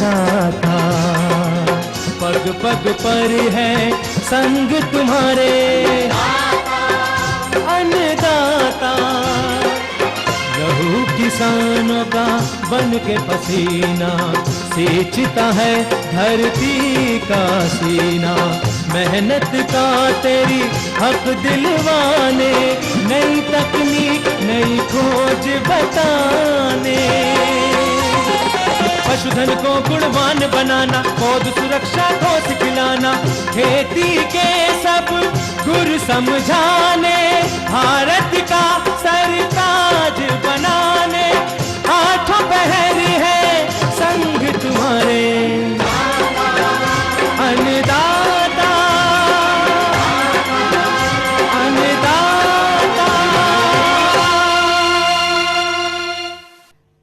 अन्नदाता, पग पग पर है संग तुम्हारे अन्नदाता। लहू किसानों का बन के पसीना सींचता है धरती का सीना। मेहनत का तेरी हक दिलवाने, नई तकनीक नई खोज बताने। पशुधन को गुणवान बनाना, पौध सुरक्षा को सिखलाना, खेती के सब गुर समझाने, भारत का सरताज बनाने। आठों पहर है संग तुम्हारे अन्नदाता, अन्नदाता।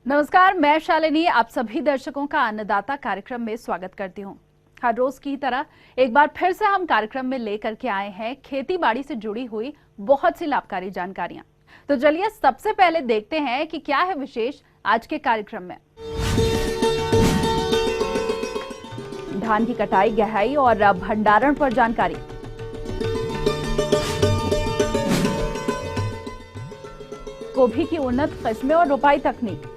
नमस्कार, मैं शालिनी आप सभी दर्शकों का अन्नदाता कार्यक्रम में स्वागत करती हूं। हर रोज की तरह एक बार फिर से हम कार्यक्रम में लेकर के आए हैं खेती बाड़ी से जुड़ी हुई बहुत सी लाभकारी जानकारियां। तो चलिए सबसे पहले देखते हैं कि क्या है विशेष आज के कार्यक्रम में। धान की कटाई, गहराई और भंडारण पर जानकारी। गोभी की उन्नत किस्में और रोपाई तकनीक।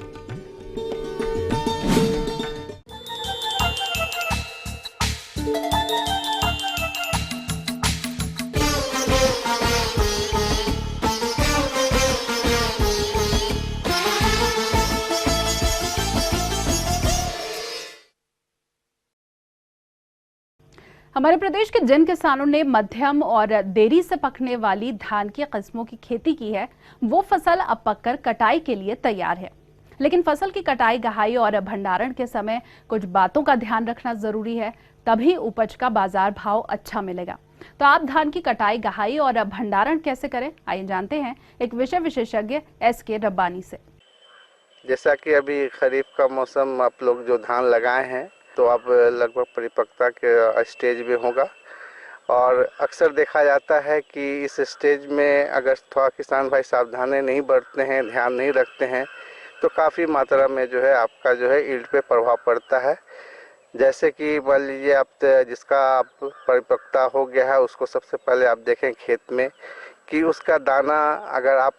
हमारे प्रदेश के जिन किसानों ने मध्यम और देरी से पकने वाली धान की किस्मों की खेती की है, वो फसल अब पककर कटाई के लिए तैयार है। लेकिन फसल की कटाई, गहाई और भंडारण के समय कुछ बातों का ध्यान रखना जरूरी है, तभी उपज का बाजार भाव अच्छा मिलेगा। तो आप धान की कटाई, गहाई और भंडारण कैसे करें, आइए जानते हैं एक विषय विशेषज्ञ SK रब्बानी से। जैसा कि अभी खरीफ का मौसम, आप लोग जो धान लगाए हैं तो अब लगभग परिपक्वता के स्टेज में होगा। और अक्सर देखा जाता है कि इस स्टेज में अगर थोड़ा किसान भाई सावधानी नहीं बरतते हैं, ध्यान नहीं रखते हैं, तो काफ़ी मात्रा में जो है आपका जो है ईल्ड पे प्रभाव पड़ता है। जैसे कि मान लीजिए आप जिसका आप परिपक्वता हो गया है, उसको सबसे पहले आप देखें खेत में कि उसका दाना अगर आप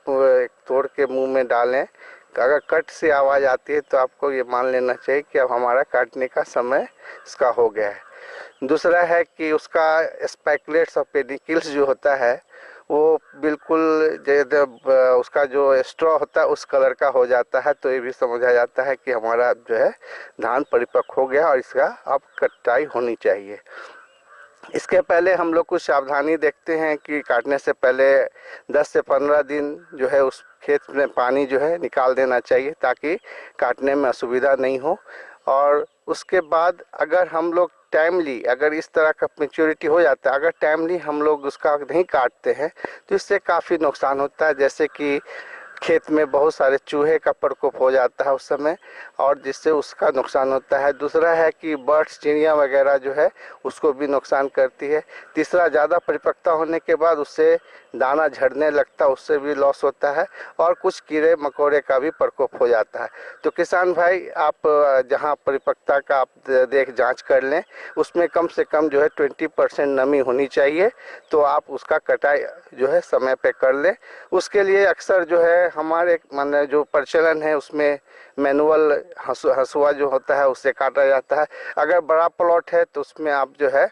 तोड़ के मुंह में डालें, अगर कट से आवाज़ आती है तो आपको ये मान लेना चाहिए कि अब हमारा काटने का समय इसका हो गया है। दूसरा है कि उसका स्पाइकलेट्स और पेडिकल्स जो होता है वो बिल्कुल उसका जो स्ट्रॉ होता है उस कलर का हो जाता है, तो ये भी समझा जाता है कि हमारा जो है धान परिपक्व हो गया और इसका अब कटाई होनी चाहिए। इसके पहले हम लोग कुछ सावधानी देखते हैं कि काटने से पहले 10 से 15 दिन जो है उस खेत में पानी जो है निकाल देना चाहिए, ताकि काटने में असुविधा नहीं हो। और उसके बाद अगर हम लोग टाइमली, अगर इस तरह का मैच्योरिटी हो जाता है, अगर टाइमली हम लोग उसका नहीं काटते हैं तो इससे काफ़ी नुकसान होता है। जैसे कि खेत में बहुत सारे चूहे का प्रकोप हो जाता है उस समय, और जिससे उसका नुकसान होता है। दूसरा है कि बर्ड्स, चिड़िया वगैरह जो है उसको भी नुकसान करती है। तीसरा, ज़्यादा परिपक्वता होने के बाद उससे दाना झड़ने लगता है, उससे भी लॉस होता है, और कुछ कीड़े मकोड़े का भी प्रकोप हो जाता है। तो किसान भाई आप जहां परिपक्वता का आप जांच कर लें, उसमें कम से कम जो है 20% नमी होनी चाहिए, तो आप उसका कटाई जो है समय पे कर लें। उसके लिए अक्सर जो है हमारे माने जो प्रचलन है उसमें मैनुअल हंसुआ जो होता है उससे काटा जाता है। अगर बड़ा प्लॉट है तो उसमें आप जो है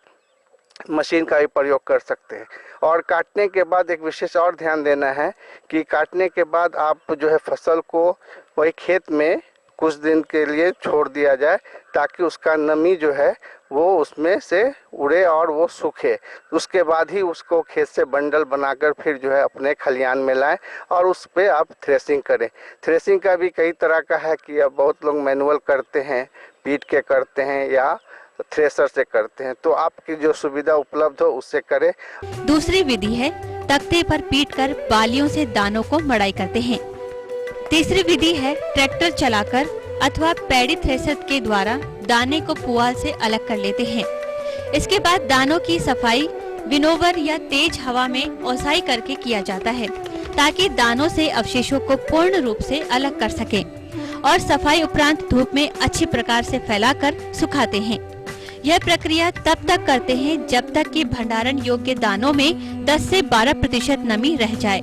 मशीन का भी प्रयोग कर सकते हैं। और काटने के बाद एक विशेष और ध्यान देना है कि काटने के बाद आप जो है फसल को वही खेत में कुछ दिन के लिए छोड़ दिया जाए, ताकि उसका नमी जो है वो उसमें से उड़े और वो सूखे। उसके बाद ही उसको खेत से बंडल बनाकर फिर जो है अपने खलियान में लाएं और उस पे आप थ्रेसिंग करें। थ्रेसिंग का भी कई तरह का है कि अब बहुत लोग मैनुअल करते हैं, पीट के करते हैं या थ्रेसर से करते हैं, तो आपकी जो सुविधा उपलब्ध हो उससे करें। दूसरी विधि है तख्ते पर पीटकर बालियों से दानों को मड़ाई करते हैं। तीसरी विधि है ट्रैक्टर चलाकर अथवा पैडी थ्रेसर के द्वारा दाने को पुआल से अलग कर लेते हैं। इसके बाद दानों की सफाई विनोवर या तेज हवा में ओसाई करके किया जाता है, ताकि दानों से अवशेषों को पूर्ण रूप से अलग कर सकें। और सफाई उपरांत धूप में अच्छी प्रकार से फैलाकर सुखाते हैं। यह प्रक्रिया तब तक करते हैं जब तक कि भंडारण योग्य दानों में 10 से 12% नमी रह जाए,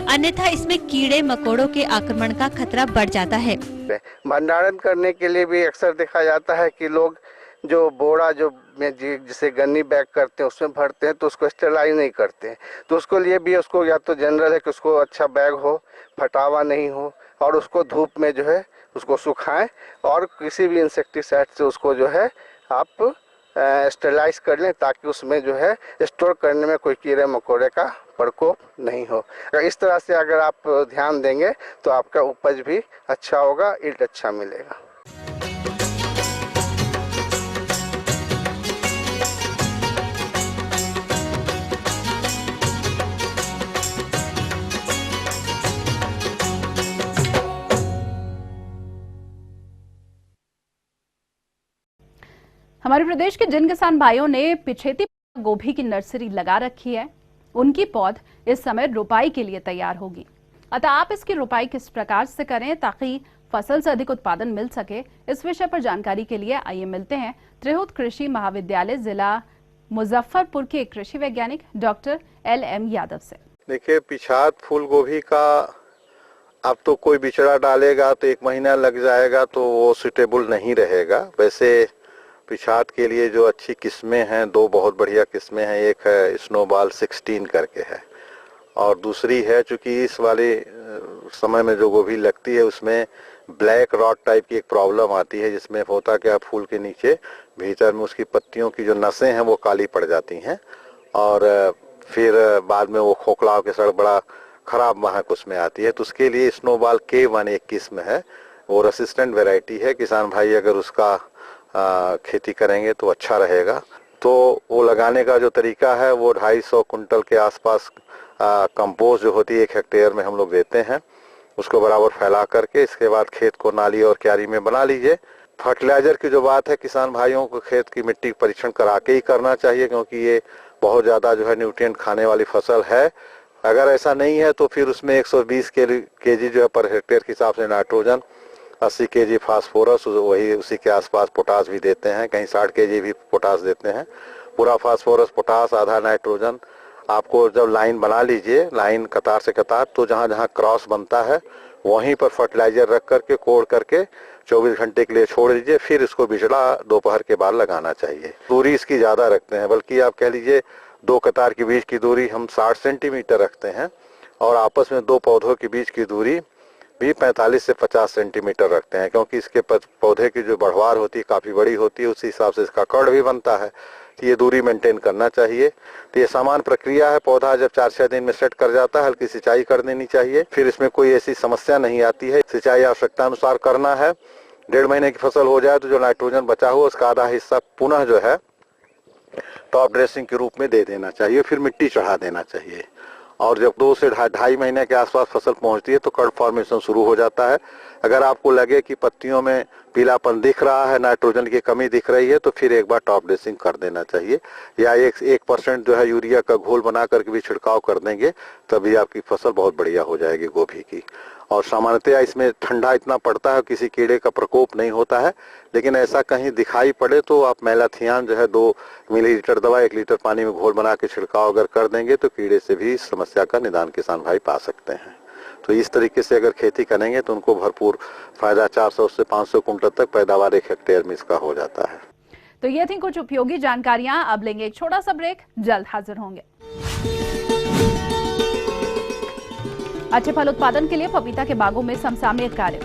अन्यथा इसमें कीड़े मकोड़ों के आक्रमण का खतरा बढ़ जाता है। भंडारण करने के लिए भी अक्सर देखा जाता है कि लोग जो बोरा जो में जिसे गन्नी बैग करते हैं उसमें भरते हैं तो उसको स्टेरलाइज नहीं करते हैं। तो उसको लिए भी उसको या तो जनरल है कि उसको अच्छा बैग हो, फटावा नहीं हो, और उसको धूप में जो है उसको सुखाएं और किसी भी इंसेक्टिसाइड से उसको जो है आप स्टेरलाइज कर लें, ताकि उसमें जो है स्टोर करने में कोई कीड़े मकोड़े का प्रकोप नहीं हो। इस तरह से अगर आप ध्यान देंगे तो आपका उपज भी अच्छा होगा, ईल्ड अच्छा मिलेगा। हमारे प्रदेश के जिन किसान भाइयों ने पिछेती गोभी की नर्सरी लगा रखी है, उनकी पौध इस समय रोपाई के लिए तैयार होगी। अतः आप इसकी रोपाई किस प्रकार से करें ताकि फसल से अधिक उत्पादन मिल सके, इस विषय पर जानकारी के लिए आइए मिलते हैं त्रिहुत कृषि महाविद्यालय जिला मुजफ्फरपुर के कृषि वैज्ञानिक डॉक्टर LM यादव से। देखिए, पिछात फूल गोभी का अब तो कोई बिचड़ा डालेगा तो 1 महीना लग जाएगा, तो वो सुटेबल नहीं रहेगा। वैसे पिछात के लिए जो अच्छी किस्में हैं, 2 बहुत बढ़िया किस्में हैं। एक है स्नोबॉल 16 करके है, और दूसरी है चूंकि इस वाले समय में जो गोभी लगती है उसमें ब्लैक रॉट टाइप की एक प्रॉब्लम आती है, जिसमें होता क्या, फूल के नीचे भीतर में उसकी पत्तियों की जो नसें हैं वो काली पड़ जाती हैं, और फिर बाद में वो खोखला होकर सड़ बड़ा खराब महक उसमें आती है। तो उसके लिए स्नोबॉल K1 एक किस्म है, वो रेसिस्टेंट वेराइटी है। किसान भाई अगर उसका खेती करेंगे तो अच्छा रहेगा। तो वो लगाने का जो तरीका है वो 250 कुंटल के आसपास कंपोस्ट जो होती है 1 हेक्टेयर में हम लोग देते हैं, उसको बराबर फैला करके इसके बाद खेत को नाली और क्यारी में बना लीजिए। फर्टिलाइजर की जो बात है, किसान भाइयों को खेत की मिट्टी परीक्षण करा के ही करना चाहिए, क्योंकि ये बहुत ज़्यादा जो है न्यूट्रिएंट खाने वाली फसल है। अगर ऐसा नहीं है तो फिर उसमें 120 केजी जो है पर हेक्टेयर के हिसाब से नाइट्रोजन, 80 केजी फास्फोरस, वही उसी के आसपास पोटास भी देते हैं, कहीं 60 केजी भी पोटास देते हैं। पूरा फास्फोरस, पोटास, आधा नाइट्रोजन। आपको जब लाइन बना लीजिए, लाइन कतार से कतार, तो जहाँ जहाँ क्रॉस बनता है वहीं पर फर्टिलाइजर रख करके कोड़ करके 24 घंटे के लिए छोड़ दीजिए। फिर इसको बिचड़ा दोपहर के बाद लगाना चाहिए। दूरी इसकी ज़्यादा रखते हैं, बल्कि आप कह लीजिए 2 कतार के बीच की दूरी हम 60 सेंटीमीटर रखते हैं, और आपस में 2 पौधों के बीच की दूरी भी 45 से 50 सेंटीमीटर रखते हैं, क्योंकि इसके पौधे की जो बढ़वार होती है काफ़ी बड़ी होती है, उसी हिसाब से इसका कड़ भी बनता है। तो ये दूरी मेंटेन करना चाहिए। तो ये सामान्य प्रक्रिया है। पौधा जब 4-6 दिन में सेट कर जाता है, हल्की सिंचाई कर देनी चाहिए, फिर इसमें कोई ऐसी समस्या नहीं आती है। सिंचाई आवश्यकता अनुसार करना है। 1.5 महीने की फसल हो जाए तो जो नाइट्रोजन बचा हुआ उसका आधा हिस्सा पुनः जो है टॉप ड्रेसिंग के रूप में दे देना चाहिए, फिर मिट्टी चढ़ा देना चाहिए। और जब 2 से 2.5 महीने के आसपास फसल पहुंचती है तो कड़ फॉर्मेशन शुरू हो जाता है। अगर आपको लगे कि पत्तियों में पीलापन दिख रहा है, नाइट्रोजन की कमी दिख रही है, तो फिर एक बार टॉप ड्रेसिंग कर देना चाहिए, या 1% जो है यूरिया का घोल बना करके भी छिड़काव कर देंगे, तभी आपकी फसल बहुत बढ़िया हो जाएगी गोभी की। और सामान्यतया इसमें ठंडा इतना पड़ता है, किसी कीड़े का प्रकोप नहीं होता है, लेकिन ऐसा कहीं दिखाई पड़े तो आप मेलाथियान जो है 2 मिलीलीटर दवा 1 लीटर पानी में घोल बना के छिड़काव अगर कर देंगे तो कीड़े से भी इस समस्या का निदान किसान भाई पा सकते हैं। तो इस तरीके से अगर खेती करेंगे तो उनको भरपूर फायदा 400 से 500 कुंटल तक पैदावार 1 हेक्टेयर में इसका हो जाता है। तो ये थी कुछ उपयोगी जानकारियां। अब लेंगे एक छोटा सा ब्रेक, जल्द हाजिर होंगे। अच्छे फल उत्पादन के लिए पपीता के बागों में समसामयिक कार्य।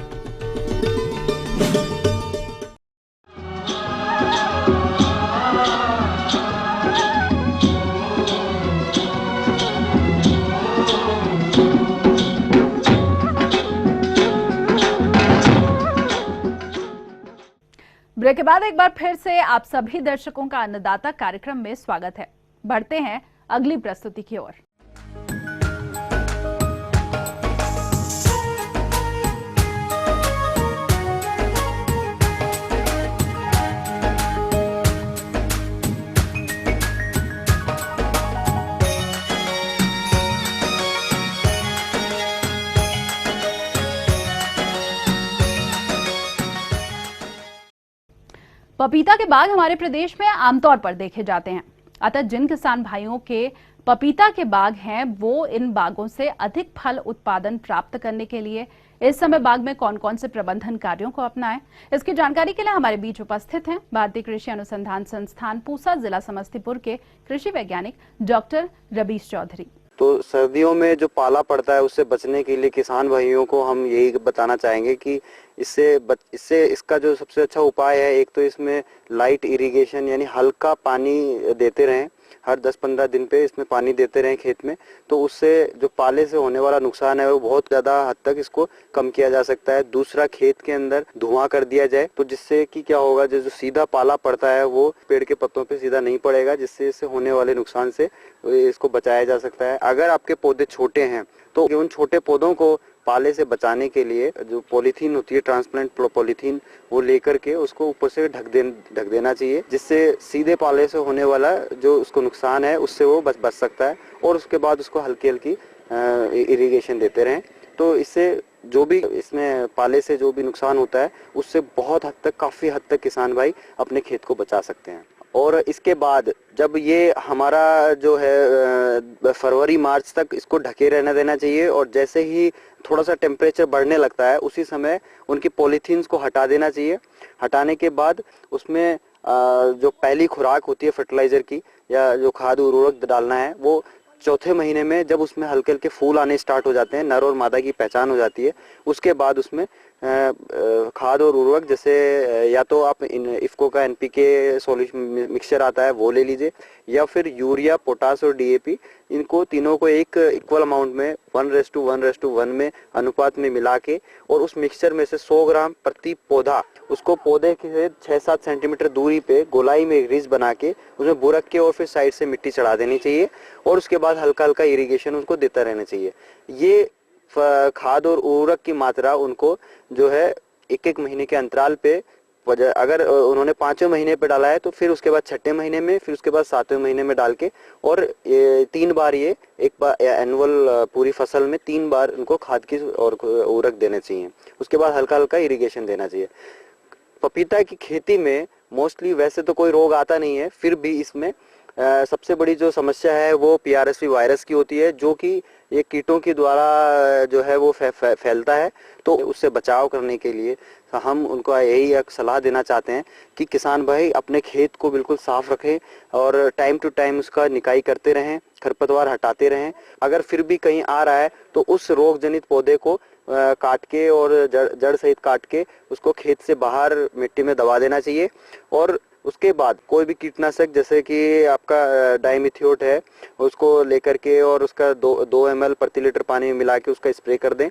ब्रेक के बाद एक बार फिर से आप सभी दर्शकों का अन्नदाता कार्यक्रम में स्वागत है। बढ़ते हैं अगली प्रस्तुति की ओर। पपीता के बाग हमारे प्रदेश में आमतौर पर देखे जाते हैं, अतः जिन किसान भाइयों के पपीता के बाग हैं वो इन बागों से अधिक फल उत्पादन प्राप्त करने के लिए इस समय बाग में कौन कौन से प्रबंधन कार्यों को अपनाएं, इसकी जानकारी के लिए हमारे बीच उपस्थित हैं भारतीय कृषि अनुसंधान संस्थान पूसा जिला समस्तीपुर के कृषि वैज्ञानिक डॉक्टर रबीश चौधरी। तो सर्दियों में जो पाला पड़ता है उससे बचने के लिए किसान भाइयों को हम यही बताना चाहेंगे कि इसका जो सबसे अच्छा उपाय है, एक तो इसमें लाइट इरिगेशन यानी हल्का पानी देते रहें, हर 10-15 दिन पे इसमें पानी देते रहें खेत में, तो उससे जो पाले से होने वाला नुकसान है वो बहुत ज्यादा हद तक इसको कम किया जा सकता है। दूसरा, खेत के अंदर धुआं कर दिया जाए तो जिससे कि क्या होगा, जो सीधा पाला पड़ता है वो पेड़ के पत्तों पे सीधा नहीं पड़ेगा, जिससे इससे होने वाले नुकसान से इसको बचाया जा सकता है। अगर आपके पौधे छोटे हैं तो उन छोटे पौधों को पाले से बचाने के लिए जो पॉलीथीन होती है, ट्रांसप्लांट पॉलीथीन, वो लेकर के उसको ऊपर से ढक देना चाहिए, जिससे सीधे पाले से होने वाला जो उसको नुकसान है उससे वो बच सकता है। और उसके बाद उसको हल्की हल्की इरिगेशन देते रहें, तो इससे जो भी इसमें पाले से जो भी नुकसान होता है उससे बहुत हद तक, काफी हद तक किसान भाई अपने खेत को बचा सकते हैं। और इसके बाद जब ये हमारा जो है फरवरी मार्च तक इसको ढके रहने देना चाहिए, और जैसे ही थोड़ा सा टेम्परेचर बढ़ने लगता है उसी समय उनकी पॉलीथीन्स को हटा देना चाहिए। हटाने के बाद उसमें जो पहली खुराक होती है फर्टिलाइजर की या जो खाद उर्वरक डालना है, वो चौथे महीने में जब उसमें हल्के हल्के फूल आने स्टार्ट हो जाते हैं, नर और मादा की पहचान हो जाती है, उसके बाद उसमें खाद और उर्वरक, जैसे या तो आप इफ्को का एनपीके सॉल्यूशन मिक्सचर आता है वो ले लीजिए, या फिर यूरिया, पोटास और डीएपी, इनको तीनों को एक इक्वल अमाउंट में 1:1 में अनुपात में मिला के, और उस मिक्सचर में से 100 ग्राम प्रति पौधा, उसको पौधे के 6-7 सेंटीमीटर दूरी पे गोलाई में एक रिज बना के उसमें बुरक के और फिर साइड से मिट्टी चढ़ा देनी चाहिए, और उसके बाद हल्का हल्का इरिगेशन उसको देता रहना चाहिए। ये खाद और उर्वरक की मात्रा उनको जो है 1-1 महीने के अंतराल पे, अगर उन्होंने 5वें महीने पे डाला है तो फिर उसके बाद 6ठे महीने में, फिर उसके बाद 7वें महीने में डाल के, और 3 बार, ये एक बार एनुअल पूरी फसल में 3 बार उनको खाद की और उर्वरक देने चाहिए। उसके बाद हल्का हल्का इरिगेशन देना चाहिए। पपीता की खेती में मोस्टली वैसे तो कोई रोग आता नहीं है, फिर भी इसमें सबसे बड़ी जो समस्या है वो PRSV वायरस की होती है, जो कि ये कीटों के द्वारा जो है वो फैलता है। तो उससे बचाव करने के लिए हम उनको यही एक सलाह देना चाहते हैं कि किसान भाई अपने खेत को बिल्कुल साफ रखें और टाइम टू टाइम उसका निकाई करते रहें, खरपतवार हटाते रहें। अगर फिर भी कहीं आ रहा है तो उस रोग जनित पौधे को काट के और जड़ सहित काट के उसको खेत से बाहर मिट्टी में दबा देना चाहिए। और उसके बाद कोई भी कीटनाशक, जैसे कि आपका डाइमिथियोट है, उसको लेकर के और उसका 2 ml प्रति लीटर पानी में मिला के उसका स्प्रे कर दें।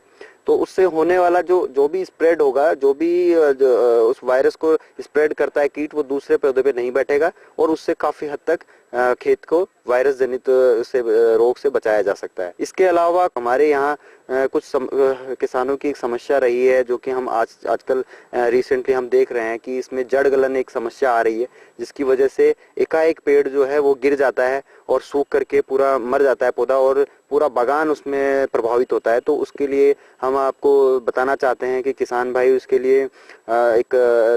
तो उससे होने वाला जो भी स्प्रेड होगा, जो भी उस वायरस को स्प्रेड करता है कीट, वो दूसरे पौधे पे नहीं बैठेगा, और उससे काफी हद तक खेत को वायरस जनित से रोग से बचाया जा सकता है। इसके अलावा हमारे यहाँ कुछ किसानों की एक समस्या रही है, जो कि हम आजकल रिसेंटली हम देख रहे हैं कि इसमें जड़ गलन एक समस्या आ रही है, जिसकी वजह से एकाएक पेड़ जो है वो गिर जाता है और सूख करके पूरा मर जाता है पौधा, और पूरा बागान उसमें प्रभावित होता है। तो उसके लिए हम आपको बताना चाहते हैं कि किसान भाई, उसके लिए एक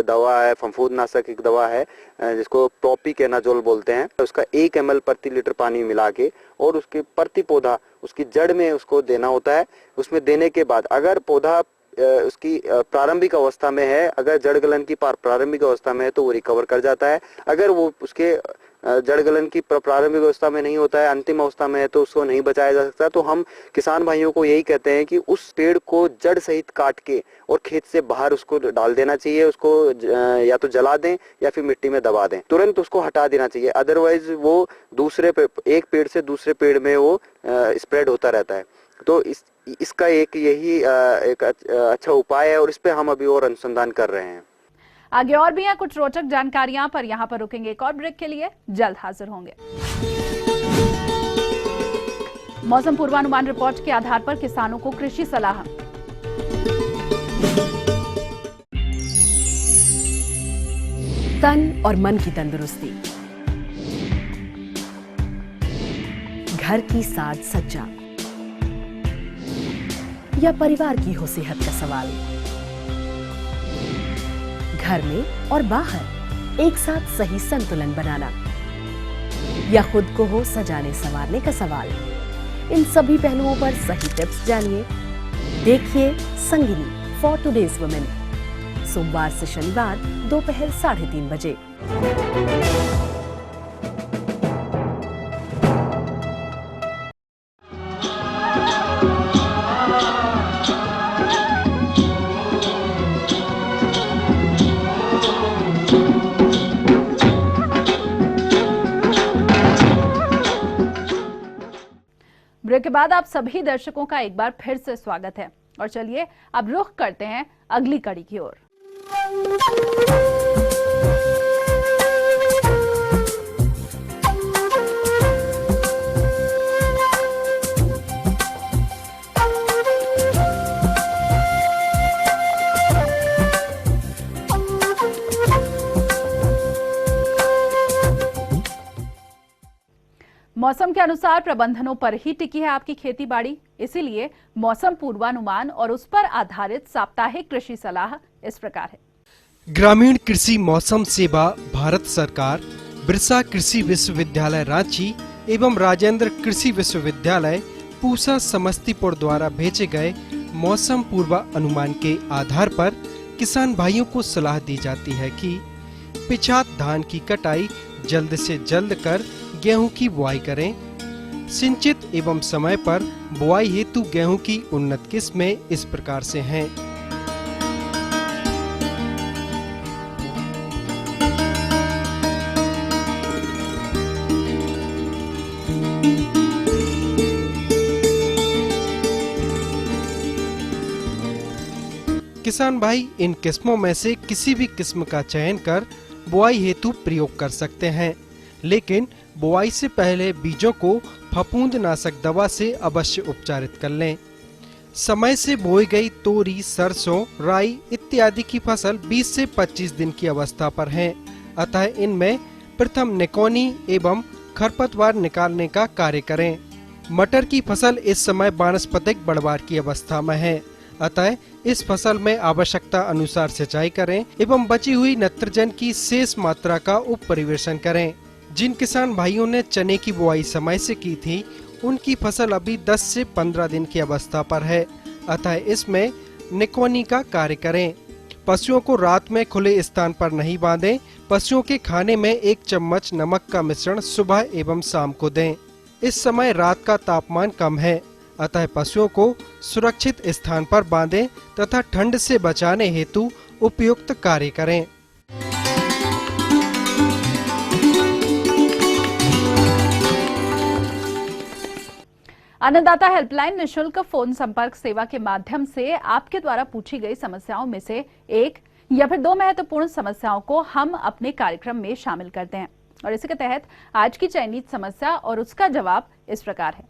दवा है, फफूंदनाशक एक दवा है जिसको प्रोपिकेनाजोल बोलते हैं। उसका 1 ml प्रति लीटर पानी मिला के और उसके प्रति पौधा उसकी जड़ में उसको देना होता है। उसमें देने के बाद अगर पौधा उसकी प्रारंभिक अवस्था में है, अगर जड़ गलन की प्रारंभिक अवस्था में है तो वो रिकवर कर जाता है। अगर वो उसके जड़ गलन की प्रारंभिक अवस्था में नहीं होता है, अंतिम अवस्था में है, तो उसको नहीं बचाया जा सकता। तो हम किसान भाइयों को यही कहते हैं कि उस पेड़ को जड़ सहित काट के और खेत से बाहर उसको डाल देना चाहिए। उसको या तो जला दें या फिर मिट्टी में दबा दें, तुरंत उसको हटा देना चाहिए। अदरवाइज वो एक पेड़ से दूसरे पेड़ में वो स्प्रेड होता रहता है। तो इसका यही एक अच्छा उपाय है, और इस पे हम अभी और अनुसंधान कर रहे हैं। आगे और भी हैं कुछ रोचक जानकारियां, पर यहाँ पर रुकेंगे एक और ब्रेक के लिए, जल्द हाजिर होंगे। मौसम पूर्वानुमान रिपोर्ट के आधार पर किसानों को कृषि सलाह। तन और मन की तंदुरुस्ती, घर की साज सज्जा या परिवार की हो सेहत का सवाल, घर में और बाहर एक साथ सही संतुलन बनाना या खुद को हो सजाने संवारने का सवाल, इन सभी पहलुओं पर सही टिप्स जानिए। देखिए संगिनी फॉर टुडेज वुमेन, सोमवार से शनिवार दोपहर 3:30 बजे। ब्रेक के बाद आप सभी दर्शकों का एक बार फिर से स्वागत है और चलिए अब रुख करते हैं अगली कड़ी की ओर। मौसम के अनुसार प्रबंधनों पर ही टिकी है आपकी खेती बाड़ी, इसीलिए मौसम पूर्वानुमान और उस पर आधारित साप्ताहिक कृषि सलाह इस प्रकार है। ग्रामीण कृषि मौसम सेवा भारत सरकार, बिरसा कृषि विश्वविद्यालय रांची एवं राजेंद्र कृषि विश्वविद्यालय पूसा समस्तीपुर द्वारा भेजे गए मौसम पूर्वानुमान के आधार पर किसान भाइयों को सलाह दी जाती है कि पिछात धान की कटाई जल्द से जल्द कर गेहूं की बुआई करें। सिंचित एवं समय पर बुआई हेतु गेहूं की उन्नत किस्में इस प्रकार से हैं। किसान भाई इन किस्मों में से किसी भी किस्म का चयन कर बुआई हेतु प्रयोग कर सकते हैं, लेकिन बुआई से पहले बीजों को फफूंदनाशक दवा से अवश्य उपचारित कर लें। समय से बोई गई तोरी, सरसों, राई इत्यादि की फसल 20 से 25 दिन की अवस्था पर है, अतः इनमें प्रथम निकौनी एवं खरपतवार निकालने का कार्य करें। मटर की फसल इस समय वानस्पतिक बढ़वार की अवस्था में है, अतः इस फसल में आवश्यकता अनुसार सिंचाई करें एवं बची हुई नाइट्रोजन की शेष मात्रा का उप परिवेशन करें। जिन किसान भाइयों ने चने की बुआई समय से की थी, उनकी फसल अभी 10 से 15 दिन की अवस्था पर है, अतः इसमें निकौनी का कार्य करें। पशुओं को रात में खुले स्थान पर नहीं बांधें। पशुओं के खाने में 1 चम्मच नमक का मिश्रण सुबह एवं शाम को दें। इस समय रात का तापमान कम है, अतः पशुओं को सुरक्षित स्थान पर बांधें तथा ठंड से बचाने हेतु उपयुक्त कार्य करें। अन्नदाता हेल्पलाइन निशुल्क फोन संपर्क सेवा के माध्यम से आपके द्वारा पूछी गई समस्याओं में से एक या फिर 2 महत्वपूर्ण समस्याओं को हम अपने कार्यक्रम में शामिल करते हैं और इसी के तहत आज की चयनित समस्या और उसका जवाब इस प्रकार है।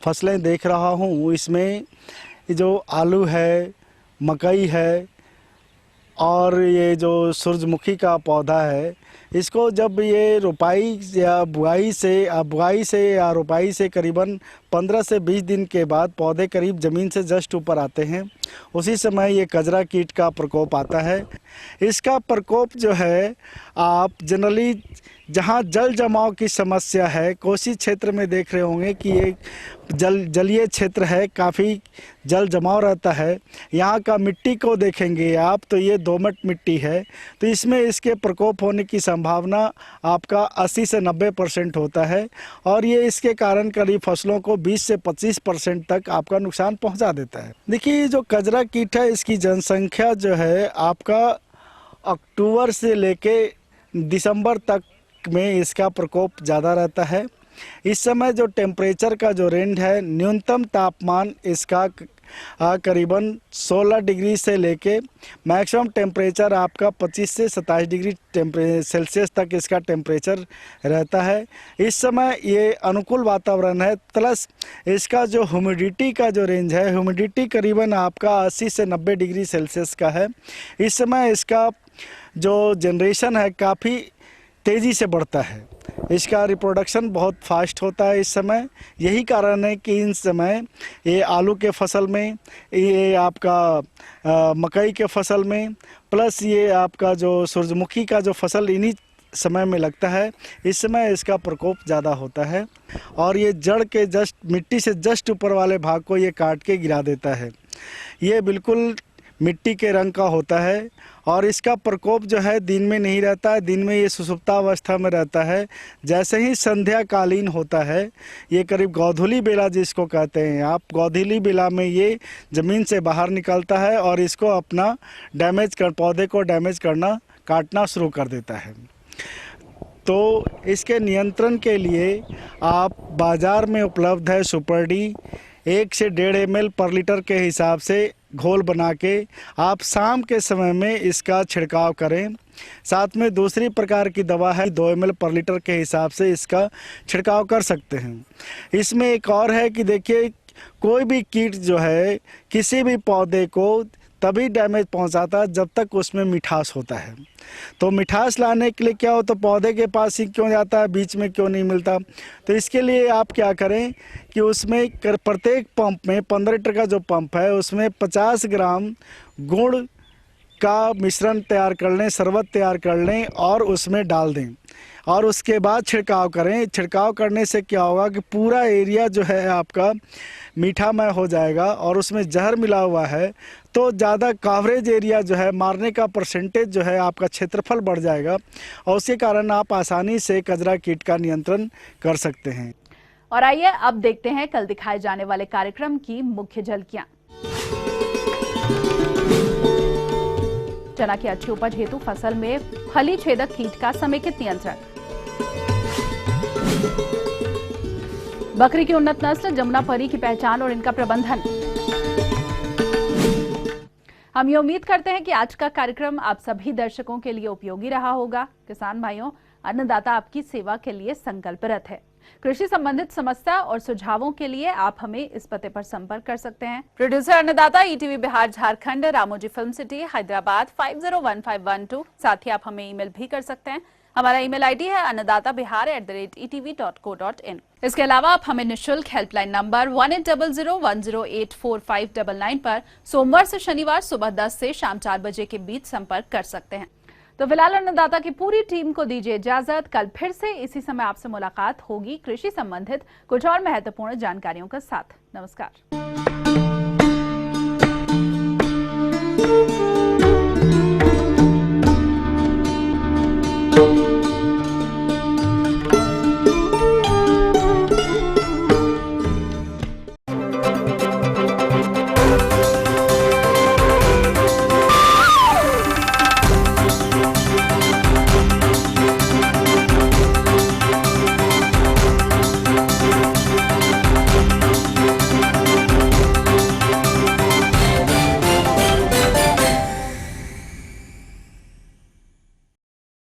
फसलें देख रहा हूँ, इसमें जो आलू है, मकई है और ये जो सूरजमुखी का पौधा है, इसको जब ये रोपाई या बुआई से करीबन 15 से 20 दिन के बाद पौधे करीब ज़मीन से जस्ट ऊपर आते हैं, उसी समय ये कजरा कीट का प्रकोप आता है। इसका प्रकोप जो है आप जनरली जहाँ जल जमाव की समस्या है, कोसी क्षेत्र में देख रहे होंगे कि ये जलीय क्षेत्र है, काफ़ी जल जमाव रहता है। यहाँ का मिट्टी को देखेंगे आप तो ये दोमट मिट्टी है, तो इसमें इसके प्रकोप होने की संभावना आपका 80 से 90% होता है और ये इसके कारण करीब फसलों को 20 से 25% तक आपका नुकसान पहुँचा देता है। देखिए जो कजरा कीट है, इसकी जनसंख्या जो है आपका अक्टूबर से लेके दिसंबर तक में इसका प्रकोप ज़्यादा रहता है इस समय जो टेम्परेचर का जो रेंज है, न्यूनतम तापमान इसका करीबन 16 डिग्री से लेके मैक्सिमम टेम्परेचर आपका 25 से 27 डिग्री सेल्सियस तक इसका टेम्परेचर रहता है। इस समय ये अनुकूल वातावरण है, प्लस इसका जो ह्यूमिडिटी का जो रेंज है, ह्यूमिडिटी करीबन आपका 80 से 90 डिग्री सेल्सियस का है। इस समय इसका जो जनरेशन है काफ़ी तेज़ी से बढ़ता है, इसका रिप्रोडक्शन बहुत फास्ट होता है इस समय। यही कारण है कि इन समय ये आलू के फसल में, ये आपका मकई के फसल में, प्लस ये आपका जो सूरजमुखी का जो फसल इन्हीं समय में लगता है, इस समय इसका प्रकोप ज़्यादा होता है और ये जड़ के जस्ट मिट्टी से जस्ट ऊपर वाले भाग को ये काट के गिरा देता है। ये बिल्कुल मिट्टी के रंग का होता है और इसका प्रकोप जो है दिन में नहीं रहता है, दिन में ये सुसुप्तावस्था में रहता है। जैसे ही संध्या कालीन होता है, ये करीब गोधूली बेला जिसको कहते हैं आप, गोधूली बेला में ये ज़मीन से बाहर निकलता है और इसको अपना पौधे को डैमेज करना, काटना शुरू कर देता है। तो इसके नियंत्रण के लिए आप बाज़ार में उपलब्ध है सुपर डी 1 से 1.5 ml पर लीटर के हिसाब से घोल बना के आप शाम के समय में इसका छिड़काव करें। साथ में दूसरी प्रकार की दवा है 2 ml पर लीटर के हिसाब से इसका छिड़काव कर सकते हैं। इसमें एक और है कि देखिए, कोई भी कीट जो है किसी भी पौधे को तभी डैमेज पहुंचाता है जब तक उसमें मिठास होता है। तो मिठास लाने के लिए क्या हो, तो पौधे के पास ही क्यों जाता है, बीच में क्यों नहीं मिलता। तो इसके लिए आप क्या करें कि उसमें प्रत्येक पंप में 15 लीटर का जो पंप है उसमें 50 ग्राम गुड़ का मिश्रण तैयार कर लें, शरबत तैयार कर लें और उसमें डाल दें और उसके बाद छिड़काव करें। छिड़काव करने से क्या होगा कि पूरा एरिया जो है आपका मीठामय हो जाएगा और उसमें जहर मिला हुआ है, तो ज़्यादा कवरेज एरिया जो है, मारने का परसेंटेज जो है, आपका क्षेत्रफल बढ़ जाएगा और उसके कारण आप आसानी से कजरा कीट का नियंत्रण कर सकते हैं। और आइए अब देखते हैं कल दिखाए जाने वाले कार्यक्रम की मुख्य झलकियां। चना की अच्छी उपज हेतु फसल में फली छेदक कीट का समेकित नियंत्रण। बकरी की उन्नत नस्ल जमुनापरी की पहचान और इनका प्रबंधन। हम ये उम्मीद करते हैं कि आज का कार्यक्रम आप सभी दर्शकों के लिए उपयोगी रहा होगा। किसान भाइयों, अन्नदाता आपकी सेवा के लिए संकल्परत है। कृषि संबंधित समस्या और सुझावों के लिए आप हमें इस पते पर संपर्क कर सकते हैं। प्रोड्यूसर अन्नदाता, ETV Bihar Jharkhand, Ramoji film city, Hyderabad 501512। साथ ही आप हमें ईमेल भी कर सकते हैं। हमारा ईमेल आईडी है annadatabihar@etv.co.in। इसके अलावा आप हमें निःशुल्क हेल्पलाइन नंबर 180010084599 पर सोमवार से शनिवार सुबह 10 से शाम 4 बजे के बीच संपर्क कर सकते हैं। तो फिलहाल अन्नदाता की पूरी टीम को दीजिए इजाजत। कल फिर से इसी समय आपसे मुलाकात होगी कृषि संबंधित कुछ और महत्वपूर्ण जानकारियों के साथ। नमस्कार।